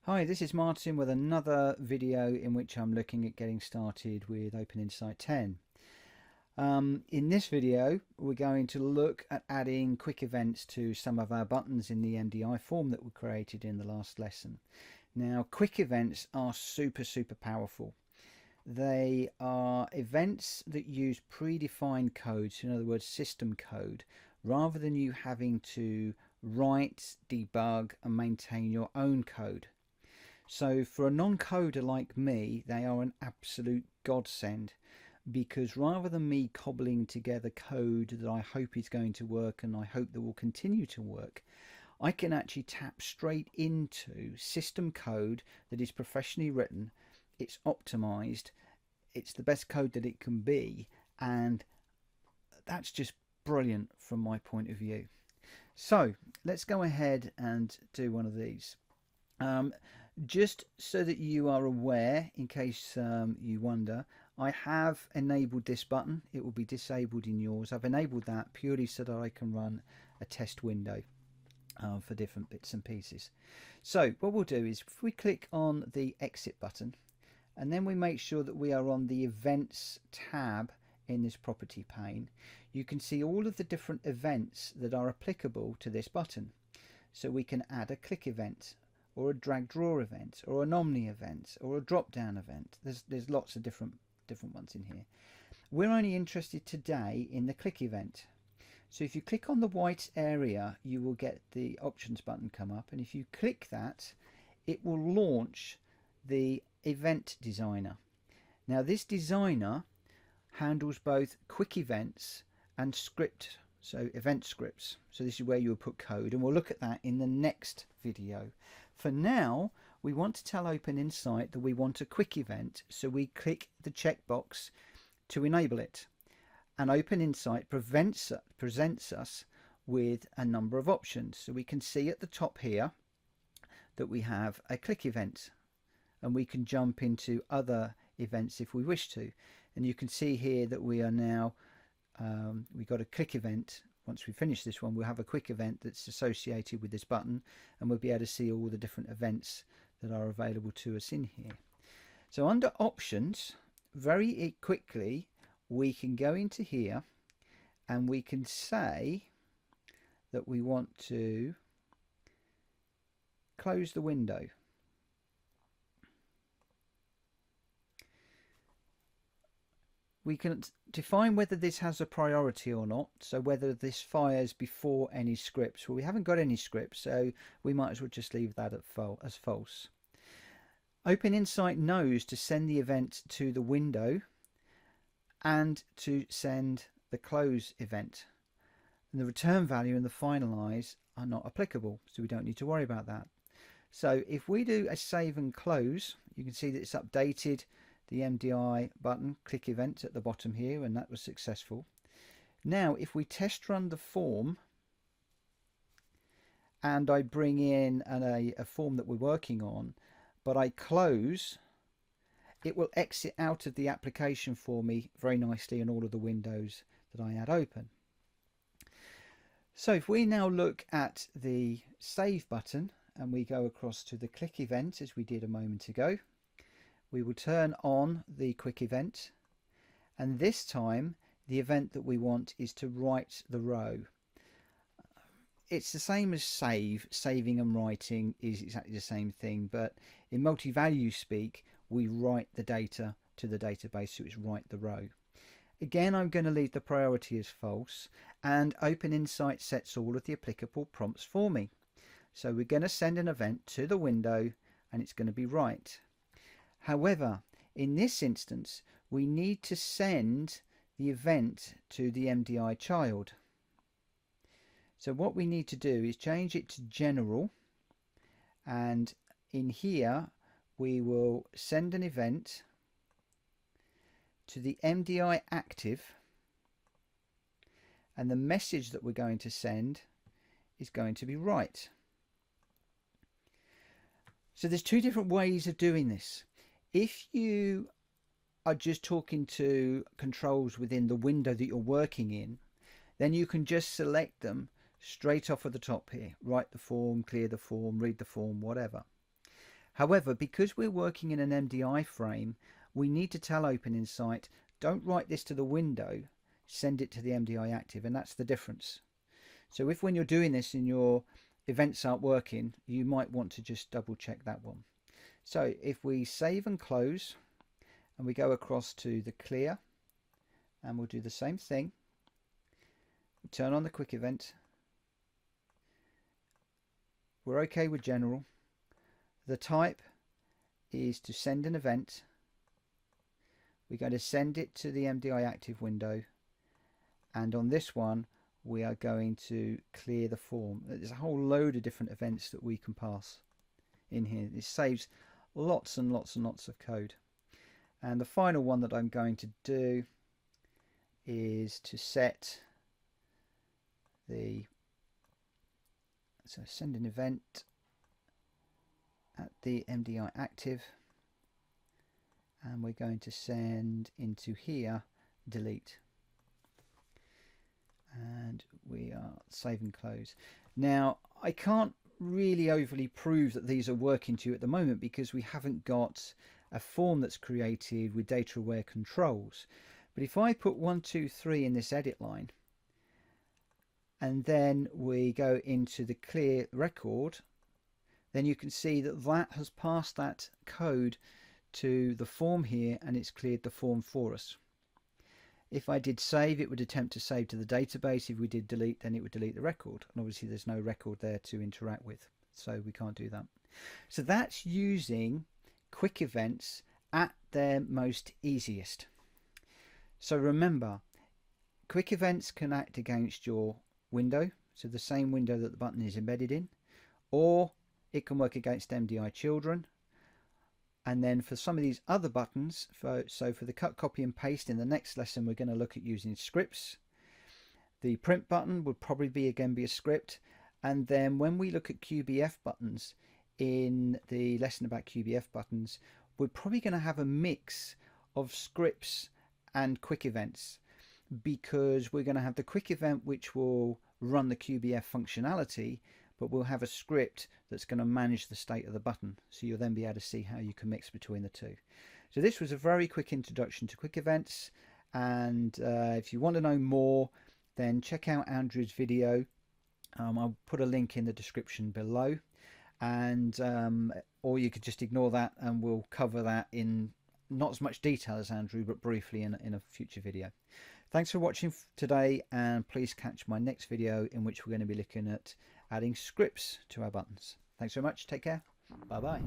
Hi, this is Martin with another video in which I'm looking at getting started with OpenInsight 10. In this video, we're going to look at adding quick events to some of our buttons in the MDI form that we created in the last lesson. Now, quick events are super powerful. They are events that use predefined codes, in other words, system code, rather than you having to write, debug, and maintain your own code. So for a non-coder like me, they are an absolute godsend, because rather than me cobbling together code that I hope is going to work and I hope that will continue to work, I can actually tap straight into system code that is professionally written. It's optimized, it's the best code that it can be, and that's just brilliant from my point of view. So let's go ahead and do one of these. Just so that you are aware, in case you wonder, I have enabled this button. It will be disabled in yours. I've enabled that purely so that I can run a test window for different bits and pieces. So what we'll do is if we click on the exit button and then we make sure that we are on the events tab in this property pane, you can see all of the different events that are applicable to this button. So we can add a click event, or a drag draw event, or an omni event, or a drop down event. There's lots of different ones in here. We're only interested today in the click event. So if you click on the white area, you will get the options button come up, and if you click that, it will launch the event designer. Now this designer handles both quick events and script, so event scripts. So this is where you'll put code, and we'll look at that in the next video. For now, we want to tell OpenInsight that we want a quick event, so we click the checkbox to enable it. And OpenInsight presents us with a number of options. So we can see at the top here that we have a click event, and we can jump into other events if we wish to. And you can see here that we are now, we've got a click event. Once we finish this one, we'll have a quick event that's associated with this button, and we'll be able to see all the different events that are available to us in here. So under options, very quickly, we can go into here and we can say that we want to close the window. We can define whether this has a priority or not, so whether this fires before any scripts. Well, we haven't got any scripts, so we might as well just leave that as false. OpenInsight knows to send the event to the window and to send the close event. And the return value and the finalize are not applicable, so we don't need to worry about that. So if we do a save and close, you can see that it's updated the MDI button, click event at the bottom here, and that was successful. Now if we test run the form and I bring in a form that we're working on, but I close, it will exit out of the application for me very nicely in all of the windows that I had open. So if we now look at the save button and we go across to the click event as we did a moment ago, we will turn on the quick event, and this time the event that we want is to write the row. It's the same as saving and writing is exactly the same thing, but in multi-value speak we write the data to the database, so it's write the row. Again, I'm going to leave the priority as false, and OpenInsight sets all of the applicable prompts for me. So we're going to send an event to the window and it's going to be write. However, in this instance, we need to send the event to the MDI child. So what we need to do is change it to general, and in here we will send an event to the MDI active, and the message that we're going to send is going to be write. So there's two different ways of doing this. If you are just talking to controls within the window that you're working in, then you can just select them straight off of the top here. Write the form, clear the form, read the form, whatever. However, because we're working in an MDI frame, we need to tell OpenInsight, don't write this to the window, send it to the MDI active, and that's the difference. So if when you're doing this and your events aren't working, you might want to just double check that one. So if we save and close and we go across to the clear, and we'll do the same thing, turn on the quick event, we're okay with general. The type is to send an event. We're going to send it to the MDI active window, and on this one we are going to clear the form. There's a whole load of different events that we can pass in here. This saves lots and lots and lots of code. And the final one that I'm going to do is to set the, so send an event at the MDI active, and we're going to send into here delete, and we are save and close. Now I can't really overly prove that these are working to you at the moment because we haven't got a form that's created with data aware controls. But if I put 1, 2, 3 in this edit line, and then we go into the clear record, then you can see that that has passed that code to the form here, and it's cleared the form for us. If I did save, it would attempt to save to the database. If we did delete, then it would delete the record. And obviously there's no record there to interact with, so we can't do that. So that's using quick events at their most easiest. So remember, quick events can act against your window, so the same window that the button is embedded in, or it can work against MDI children. And then for some of these other buttons, so for the cut, copy and paste, in the next lesson we're going to look at using scripts. The print button would probably be a script. And then when we look at QBF buttons in the lesson about QBF buttons, we're probably going to have a mix of scripts and quick events, because we're going to have the quick event which will run the QBF functionality, but we'll have a script that's going to manage the state of the button. So you'll then be able to see how you can mix between the two. So this was a very quick introduction to quick events, and if you want to know more, then check out Andrew's video. I'll put a link in the description below, and or you could just ignore that and we'll cover that in not as much detail as Andrew, but briefly in a future video. Thanks for watching today, and please catch my next video in which we're going to be looking at adding scripts to our buttons. Thanks very much. Take care. Bye bye.